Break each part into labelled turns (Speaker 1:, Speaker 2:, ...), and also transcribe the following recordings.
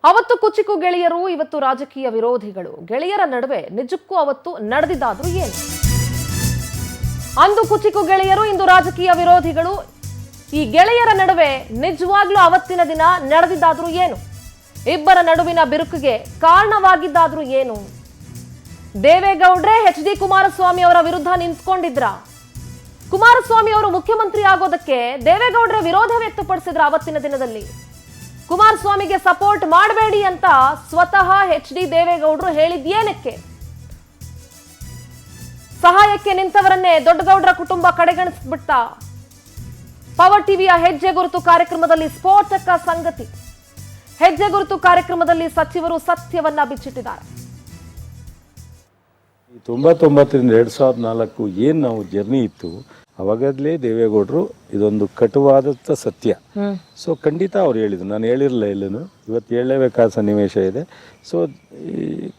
Speaker 1: ಅವತ್ತು ಕುಚಿಕು ಗೆಳೆಯರು, ಇವತ್ತು ರಾಜಕೀಯ ವಿರೋಧಿಗಳು. ಗೆಳೆಯರ ನಡುವೆ ನಿಜಕ್ಕೂ ಅವತ್ತು ನಡೆದಿದ್ದಾದ್ರೂ ಏನು? ಅಂದು ಕುಚಿಕು ಗೆಳೆಯರು, ಇಂದು ರಾಜಕೀಯ ವಿರೋಧಿಗಳು. ಈ ಗೆಳೆಯರ ನಡುವೆ ನಿಜವಾಗ್ಲೂ ಅವತ್ತಿನ ದಿನ ನಡೆದಿದ್ದಾದ್ರೂ ಏನು? ಇಬ್ಬರ ನಡುವಿನ ಬಿರುಕಿಗೆ ಕಾರಣವಾಗಿದ್ದಾದ್ರೂ ಏನು? ದೇವೇಗೌಡ್ರೆ ಎಚ್ ಡಿ ಕುಮಾರಸ್ವಾಮಿ ಅವರ ವಿರುದ್ಧ ನಿಂತ್ಕೊಂಡಿದ್ರ? ಕುಮಾರಸ್ವಾಮಿ ಅವರು ಮುಖ್ಯಮಂತ್ರಿ ಆಗೋದಕ್ಕೆ ದೇವೇಗೌಡ್ರೆ ವಿರೋಧ ವ್ಯಕ್ತಪಡಿಸಿದ್ರ? ಅವತ್ತಿನ ದಿನದಲ್ಲಿ ಕುಮಾರಸ್ವಾಮಿಗೆ ಸಪೋರ್ಟ್ ಮಾಡಬೇಡಿ ಅಂತ ಸ್ವತಃ ಎಚ್ ಡಿ ದೇವೇಗೌಡರು ಹೇಳಿದ್ಯೇನಕ್ಕೆ? ಸಹಾಯಕ್ಕೆ ನಿಂತವರನ್ನೇ ದೊಡ್ಡಗೌಡರ ಕುಟುಂಬ ಕಡೆಗಣಿಸ್ಬಿಟ್ಟ. ಪವರ್ ಟಿವಿಯ ಹೆಜ್ಜೆ ಗುರುತು ಕಾರ್ಯಕ್ರಮದಲ್ಲಿ ಸ್ಫೋಟಕ ಸಂಗತಿ. ಹೆಜ್ಜೆ ಗುರುತು ಕಾರ್ಯಕ್ರಮದಲ್ಲಿ ಸಚಿವರು ಸತ್ಯವನ್ನ ಬಿಚ್ಚಿಟ್ಟಿದ್ದಾರೆ.
Speaker 2: 99ರಿಂದ 2004 ಏನ್ ನಾವು ಜರ್ನಿ ಇತ್ತು, ಅವಾಗಲೇ ದೇವೇಗೌಡರು ಇದೊಂದು ಕಟುವಾದಂಥ ಸತ್ಯ. ಸೊ ಖಂಡಿತ ಅವ್ರು ಹೇಳಿದ್ರು, ನಾನು ಹೇಳಿರಲಿಲ್ಲ ಎಲ್ಲೂ, ಇವತ್ತು ಹೇಳಲೇಬೇಕಾದ ಸನ್ನಿವೇಶ ಇದೆ. ಸೊ ಈ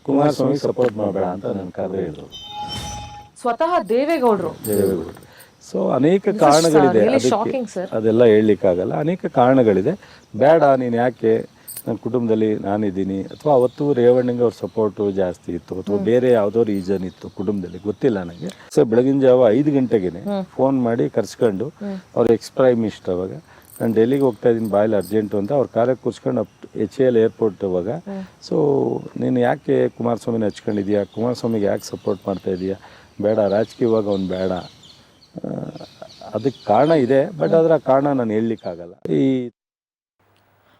Speaker 2: ಕುಮಾರಸ್ವಾಮಿ ಸಪೋರ್ಟ್ ಮಾಡಬೇಡ ಅಂತ ನನ್ನ ಕಾರಣ ಹೇಳಿದ್ರು
Speaker 1: ಸ್ವತಃ ದೇವೇಗೌಡರು.
Speaker 2: ಸೊ ಅನೇಕ ಕಾರಣಗಳಿದೆ, ಅದೆಲ್ಲ ಹೇಳಲಿಕ್ಕಾಗಲ್ಲ. ಅನೇಕ ಕಾರಣಗಳಿದೆ. ಬೇಡ, ನೀನು ಯಾಕೆ, ನನ್ನ ಕುಟುಂಬದಲ್ಲಿ ನಾನಿದ್ದೀನಿ, ಅಥವಾ ಅವತ್ತು ರೇವಣ್ಣಂಗೆ ಅವ್ರ ಸಪೋರ್ಟು ಜಾಸ್ತಿ ಇತ್ತು, ಅಥವಾ ಬೇರೆ ಯಾವುದೋ ರೀಸನ್ ಇತ್ತು ಕುಟುಂಬದಲ್ಲಿ, ಗೊತ್ತಿಲ್ಲ ನನಗೆ. ಸೊ ಬೆಳಗಿನ ಜಾವ 5 ಗಂಟೆಗೆ ಫೋನ್ ಮಾಡಿ ಕರ್ಸ್ಕೊಂಡು, ಅವ್ರ ಎಕ್ಸ್-ಪ್ರೈಮ್ ಮಿನಿಸ್ಟರ್ ಅವಾಗ, ನಾನು ಡೆಲ್ಲಿಗೆ ಹೋಗ್ತಾ ಇದ್ದೀನಿ, ಬಾಯಲ್ಲಿ ಅರ್ಜೆಂಟು ಅಂತ ಅವ್ರ ಕಾರಲ್ಲಿ ಕೂರ್ಸ್ಕೊಂಡು HAL ಏರ್ಪೋರ್ಟ್ ಅವಾಗ. ಸೊ ನೀನು ಯಾಕೆ ಕುಮಾರಸ್ವಾಮಿನ ಹಚ್ಕೊಂಡಿದ್ಯಾ, ಕುಮಾರಸ್ವಾಮಿಗೆ ಯಾಕೆ ಸಪೋರ್ಟ್ ಮಾಡ್ತಾ ಇದೀಯಾ, ಬೇಡ, ರಾಜಕೀಯವಾಗ ಅವ್ನು ಬೇಡ. ಅದಕ್ಕೆ ಕಾರಣ ಇದೆ, ಬಟ್ ಅದರ ಕಾರಣ ನಾನು ಹೇಳಲಿಕ್ಕಾಗಲ್ಲ.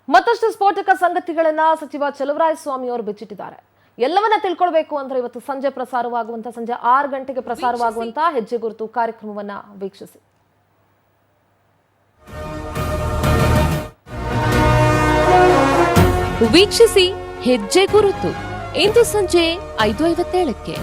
Speaker 1: ಮತ್ತಷ್ಟು ಸ್ಫೋಟಕ ಸಂಗತಿಗಳನ್ನ ಸಚಿವ ಚಲುವರಾಯಸ್ವಾಮಿ ಅವರು ಬಿಚ್ಚಿಟ್ಟಿದ್ದಾರೆ. ಎಲ್ಲವನ್ನ ತಿಳ್ಕೊಳ್ಬೇಕು ಅಂದ್ರೆ ಇವತ್ತು ಸಂಜೆ 6 ಗಂಟೆಗೆ ಪ್ರಸಾರವಾಗುವಂತಹ ಹೆಜ್ಜೆ ಗುರುತು ಕಾರ್ಯಕ್ರಮವನ್ನ ವೀಕ್ಷಿಸಿ.
Speaker 3: ವೀಕ್ಷಿಸಿ ಹೆಜ್ಜೆ ಗುರುತು ಇಂದು ಸಂಜೆ 5:57ಕ್ಕೆ.